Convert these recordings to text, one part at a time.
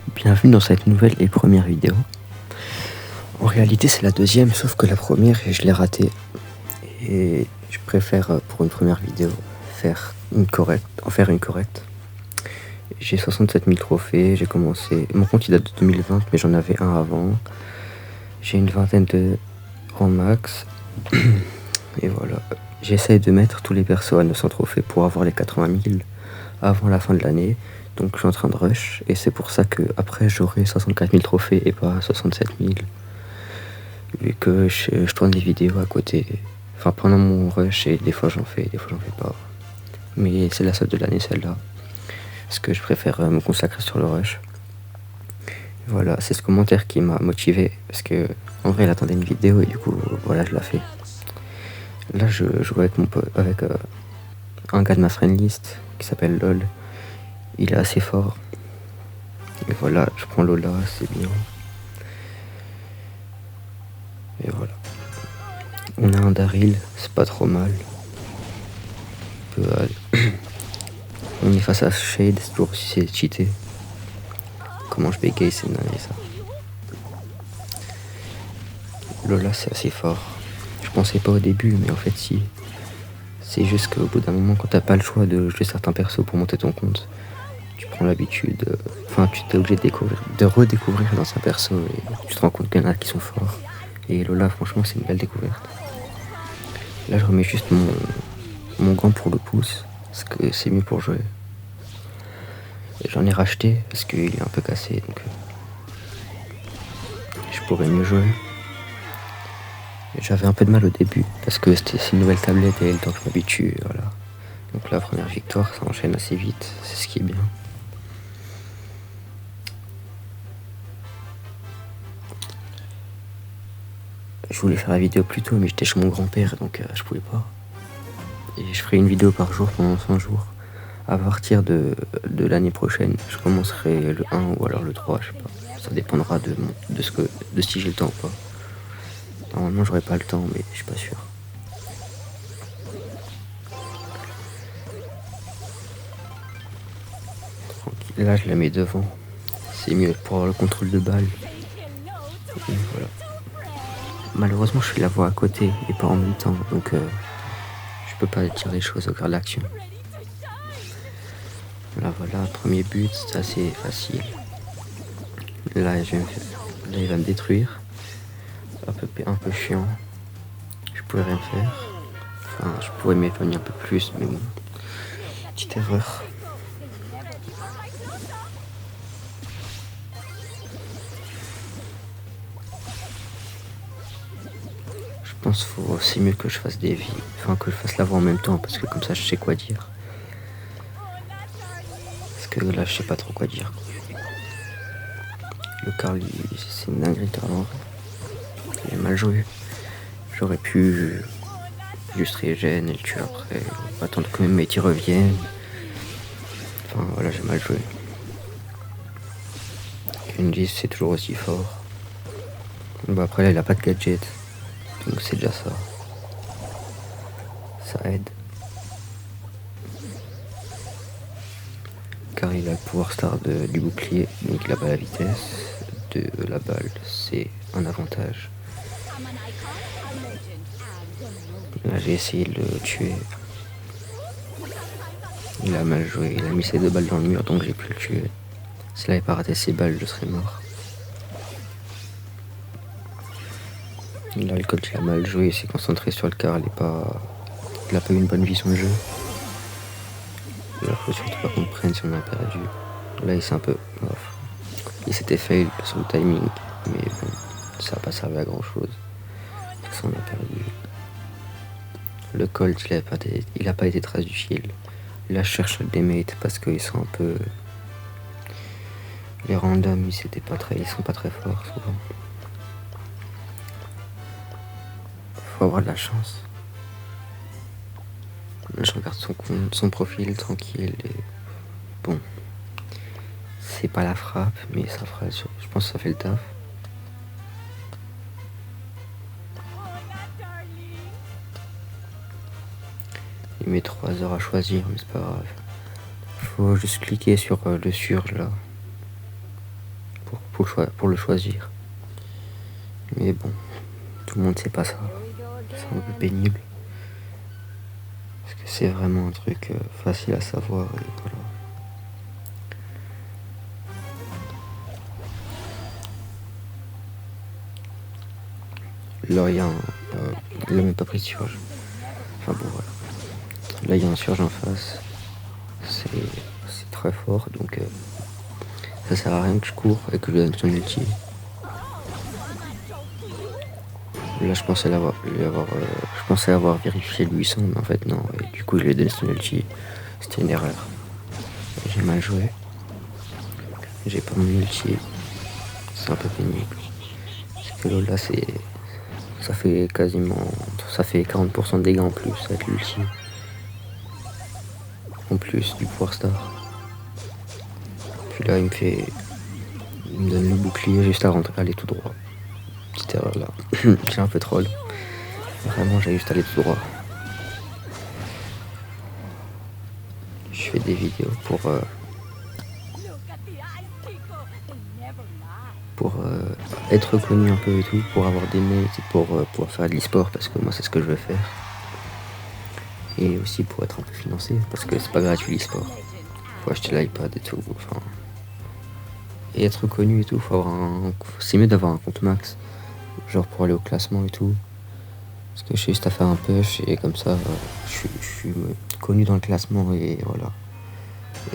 Bienvenue dans cette nouvelle et première vidéo. En réalité c'est la deuxième, sauf que la première je l'ai ratée. Et je préfère pour une première vidéo en faire une correcte. J'ai 67 000 trophées, j'ai commencé... Mon compte il date de 2020 mais j'en avais un avant. J'ai une vingtaine de rangs max. Et voilà. J'essaye de mettre tous les persos à 900 trophées pour avoir les 80 000 avant la fin de l'année. Donc je suis en train de rush et c'est pour ça que après j'aurai 64 000 trophées et pas 67 000. Vu que je tourne des vidéos à côté. Enfin pendant mon rush et des fois j'en fais, des fois j'en fais pas. Mais c'est la seule de l'année celle-là. Parce que je préfère me consacrer sur le rush. Voilà, c'est ce commentaire qui m'a motivé. Parce que en vrai il attendait une vidéo et du coup voilà je la fais. Là je joue avec un gars de ma friendlist qui s'appelle LOL. Il est assez fort. Et voilà, je prends Lola, c'est bien. Et voilà. On a un Daryl, c'est pas trop mal. On est face à Shade, c'est toujours si c'est cheaté. Comment je bégaye, c'est dingue ça. Lola c'est assez fort. Je pensais pas au début, mais en fait si. C'est juste qu'au bout d'un moment, quand t'as pas le choix de jouer certains persos pour monter ton compte, tu prends l'habitude. Enfin, tu t'es obligé de redécouvrir dans un perso et tu te rends compte qu'il y en a qui sont forts. Et Lola, franchement, c'est une belle découverte. Là, je remets juste mon gant pour le pouce, parce que c'est mieux pour jouer. J'en ai racheté parce qu'il est un peu cassé, donc je pourrais mieux jouer. J'avais un peu de mal au début, parce que c'est une nouvelle tablette et le temps que je m'habitue, voilà. Donc la première victoire, ça enchaîne assez vite, c'est ce qui est bien. Je voulais faire la vidéo plus tôt, mais j'étais chez mon grand-père, donc je pouvais pas. Et je ferai une vidéo par jour pendant 100 jours. À partir de l'année prochaine, je commencerai le 1 ou alors le 3, je sais pas. Ça dépendra de si j'ai le temps ou pas. Normalement, j'aurai pas le temps, mais je suis pas sûr. Tranquille. Là, je la mets devant. C'est mieux pour avoir le contrôle de balle. Et voilà. Malheureusement, je fais la voix à côté et pas en même temps, donc je peux pas dire les choses au cœur de l'action. Là, voilà, premier but, c'est assez facile. Là, il va me détruire. Un peu chiant. Je pourrais rien faire. Enfin, je pourrais m'éloigner un peu plus, mais bon. Petite erreur. Je pense qu'il faut aussi mieux que je fasse des vies. Enfin, que je fasse la voix en même temps, parce que comme ça, je sais quoi dire. Parce que là, je sais pas trop quoi dire. Le Carl, c'est une dinguerie, Carl, en vrai. Il est mal joué. J'aurais pu juste régène et le tuer après. Attendre que mes mates reviennent. Enfin, voilà, j'ai mal joué. Kenji, c'est toujours aussi fort. Bon, après, là, il a pas de gadget. Donc, c'est déjà ça. Ça aide. Car il a le pouvoir star du bouclier, donc il a pas la vitesse de la balle, c'est un avantage. Là j'ai essayé de le tuer. Il a mal joué, il a mis ses 2 balles dans le mur donc j'ai pu le tuer. Si là il n'avait pas raté ses balles, je serais mort. Là le coach il a mal joué, il s'est concentré sur le car, il a pas eu une bonne vision de jeu. Il faut surtout pas qu'on prenne si on a perdu. Là il s'est un peu off. Il s'était fail sur le timing, mais bon, ça n'a pas servi à grand chose. Ça on a perdu. Le Colt, il a pas été très utile. Là, je cherche des mates parce qu'ils sont un peu... Les randoms, ils sont pas très forts, souvent. Faut avoir de la chance. Je regarde son profil tranquille et... Bon. C'est pas la frappe, mais ça fera... Je pense que ça fait le taf. Il met 3 heures à choisir, mais c'est pas grave. Faut juste cliquer sur le surge là. pour le choisir. Mais bon, tout le monde sait pas ça. C'est un peu pénible. Parce que c'est vraiment un truc facile à savoir. Et voilà. Là, il y a il a même pas pris de surge. Enfin bon, voilà. Là, il y a un surge en face. C'est très fort, donc ça sert à rien que je cours et que je lui donne son ulti. Là, je pensais avoir vérifié le 800, mais en fait, non. Et du coup, je lui ai donné son ulti. C'était une erreur. J'ai mal joué. J'ai pas mon ulti. C'est un peu pénible. Parce que là, ça fait 40% de dégâts en plus avec l'ulti. En plus du pouvoir star. Puis là, il me donne le bouclier juste à aller tout droit. Petite erreur là. J'ai un peu troll. Vraiment, j'ai juste allé tout droit. Je fais des vidéos pour être connu un peu et tout, pour avoir des mates et pour pouvoir faire de l'e-sport, parce que moi c'est ce que je veux faire. Et aussi pour être un peu financé, parce que c'est pas gratuit l'e-sport. Faut acheter l'iPad et tout. Enfin, et être connu et tout, c'est mieux d'avoir un compte max, genre pour aller au classement et tout. Parce que je suis juste à faire un push et comme ça, je suis connu dans le classement et voilà.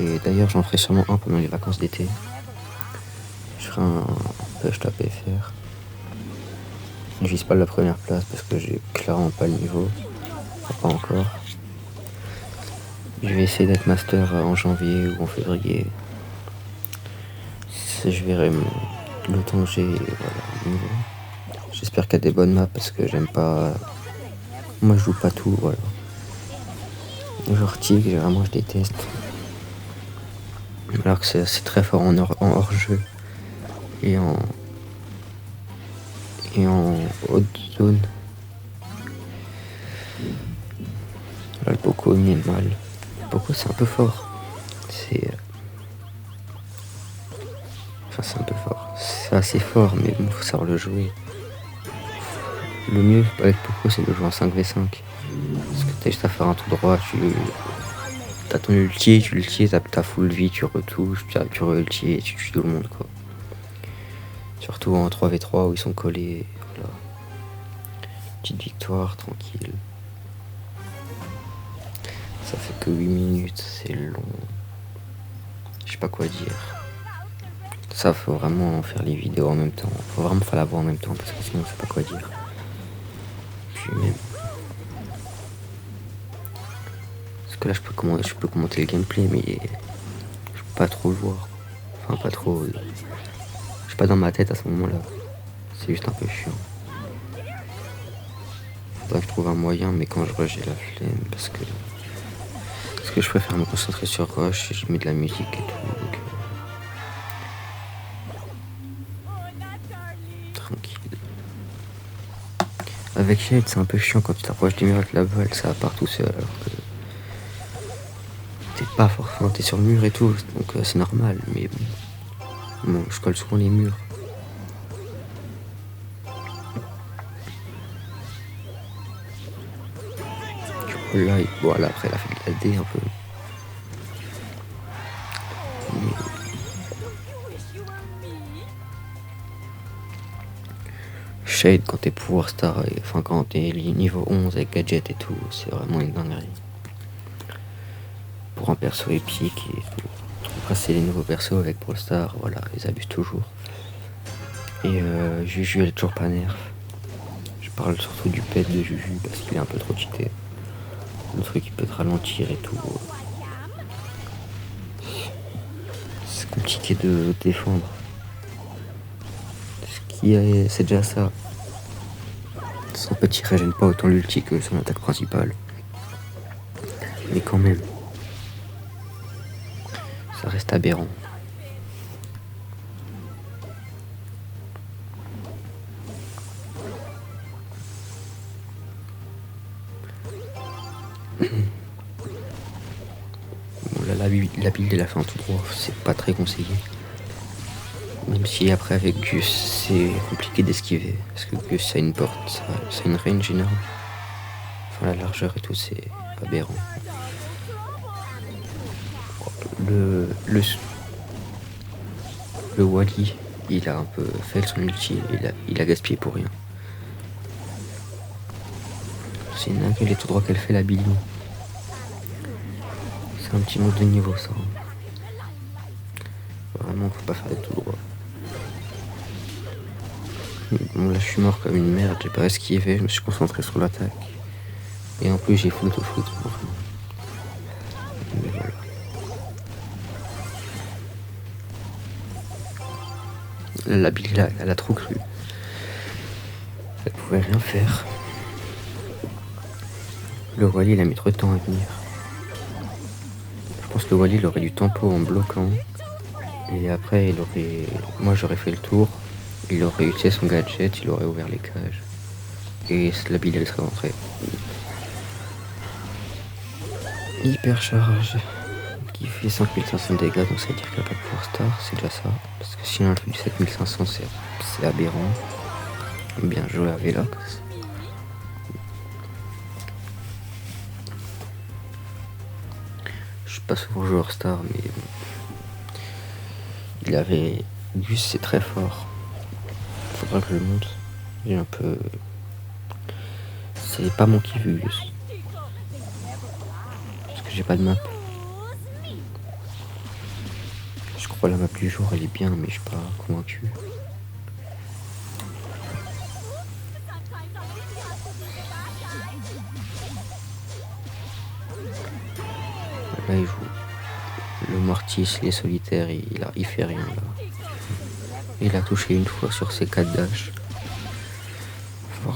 Et d'ailleurs, j'en ferai sûrement un pendant les vacances d'été. Je ferai un push top FR. Je vise pas la première place parce que j'ai clairement pas le niveau. Enfin, pas encore. Je vais essayer d'être master en janvier ou en février. Je verrai le temps que j'ai, voilà. J'espère qu'il y a des bonnes maps parce que j'aime pas. Moi, je joue pas tout, voilà. Genre Tig, vraiment, je déteste. Alors que c'est très fort en hors-jeu et en haute zone. Là, le Poco il est mal. Le Poco c'est un peu fort. Enfin, c'est un peu fort. C'est assez fort, mais bon, faut savoir le jouer. Le mieux avec Poco, c'est de jouer en 5v5. Parce que t'as juste à faire un tout droit, t'as ton ulti, t'as full vie, tu retouches, tu re-ulti et tu tues tout le monde, quoi. Surtout en 3v3 où ils sont collés, voilà. Petite victoire, tranquille. Ça fait que 8 minutes, c'est long. Je sais pas quoi dire. Ça, faut vraiment faire les vidéos en même temps. Faut vraiment faire la voix en même temps parce que sinon, je sais pas quoi dire. Puis même. Parce que là, je peux commenter le gameplay, mais je peux pas trop le voir. Enfin, pas trop. Je suis pas dans ma tête à ce moment-là. C'est juste un peu chiant. Faudrait que je trouve un moyen, mais quand je rush, j'ai la flemme parce que je préfère me concentrer sur rush et je mets de la musique et tout. Donc, tranquille. Avec Shade, c'est un peu chiant quand tu t'approches des murs avec la balle, ça part tout seul alors que t'es pas forcément, t'es sur le mur et tout, donc c'est normal, mais bon, je colle souvent les murs. Là, voilà, après elle a fait de la D un peu. Shade, quand t'es pouvoir star, enfin quand t'es niveau 11 avec gadget et tout, c'est vraiment une dinguerie. Pour un perso épique et tout. Après, c'est les nouveaux persos avec Brawl Stars, voilà, ils abusent toujours. Et Juju, elle est toujours pas nerf. Je parle surtout du pet de Juju parce qu'il est un peu trop cheaté. Le truc, il peut te ralentir et tout. C'est compliqué de défendre. C'est déjà ça. Son petit régène pas autant l'ulti que son attaque principale. Mais quand même. Ça reste aberrant. Bon, là, la build de la fin tout droit, c'est pas très conseillé. Même si après avec Gus c'est compliqué d'esquiver, parce que Gus a une porte, ça a une range énorme. Enfin la largeur et tout c'est aberrant. Le Wally, il a un peu fait son ulti, il a gaspillé pour rien. C'est une dingue, les tout droit qu'elle fait la Billy. C'est un petit mot de niveau ça. Vraiment faut pas faire des tout droits. Bon là je suis mort comme une merde, j'ai pas esquivé, je me suis concentré sur l'attaque. Et en plus j'ai full auto-foot. Mais voilà. La Billy là, elle a trop cru. Elle pouvait rien faire. Le Wally il a mis trop de temps à venir. Je pense que le Wally il aurait du tempo en bloquant. Et après il aurait. Moi j'aurais fait le tour. Il aurait utilisé son gadget, il aurait ouvert les cages. Et la Billy elle serait rentrée. Hyper charge. Qui fait 5500 dégâts, donc ça veut dire qu'elle a pas de pouvoir star, c'est déjà ça. Parce que sinon un truc du 7500 c'est aberrant. Bien joué à Velox. Je suis pas souvent joueur star, mais bon. Il avait. Gus c'est très fort. Faudra que je le monte. J'ai un peu. C'est pas mon kiff Gus. Parce que j'ai pas de map. Je crois la map du jour elle est bien, mais je suis pas convaincu. Là il joue le Mortis, les solitaires, il fait rien là. Il a touché une fois sur ses 4 dash.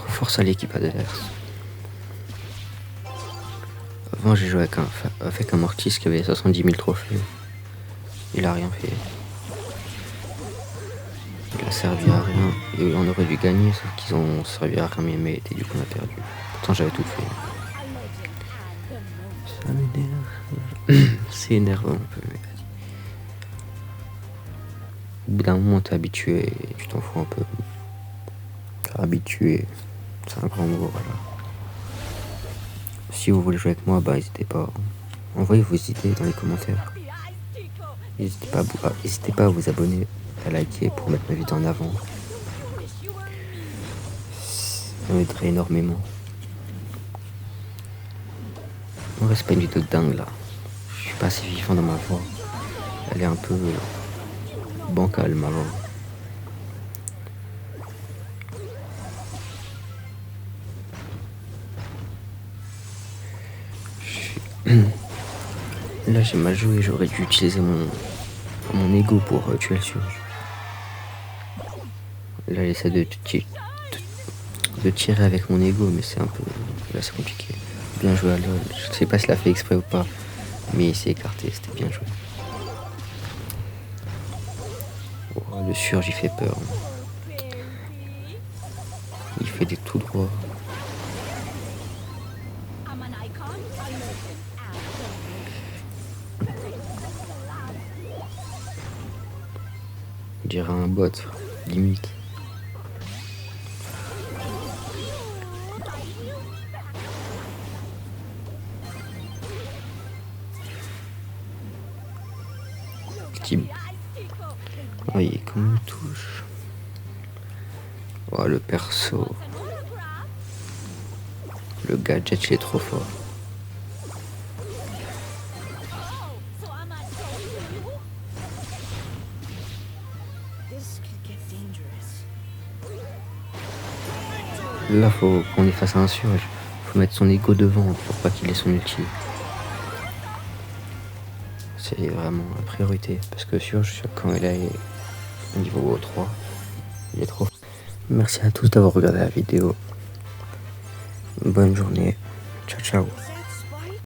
Force à l'équipe adverse. Avant j'ai joué avec un Mortis qui avait 70 000 trophées. Il a rien fait. Il a servi à rien. Et on aurait dû gagner, sauf qu'ils ont servi à rien mais du coup on a perdu. Pourtant j'avais tout fait. Ça m'énerve. C'est énervant un peu. Au bout d'un moment t'es habitué et tu t'en fous un peu. Habitué, c'est un grand mot, voilà. Si vous voulez jouer avec moi, bah n'hésitez pas. Envoyez vos idées dans les commentaires. N'hésitez pas à vous abonner, à liker pour mettre ma vidéo en avant. Ça m'aiderait énormément. En vrai, c'est pas une vidéo de dingue là. Je suis pas assez vivant dans ma voix. Elle est un peu bancale ma voix. Là j'ai mal joué, j'aurais dû utiliser mon ego pour tuer le surge. Là il essaie de tirer avec mon ego, mais c'est un peu. Là c'est compliqué. Bien joué à LOL. Je sais pas s'il a fait exprès ou pas, mais il s'est écarté, c'était bien joué. Oh, le surge il fait peur. Il fait des tout droits. On dirait un bot, limite. Voyez comment il touche. Oh le perso. Le gadget il est trop fort. Là faut qu'on est face à un surge. Faut mettre son ego devant pour pas qu'il ait son ulti. C'est vraiment la priorité. Parce que surge quand il est au niveau 3, il est trop fort. Merci à tous d'avoir regardé la vidéo. Bonne journée. Ciao ciao.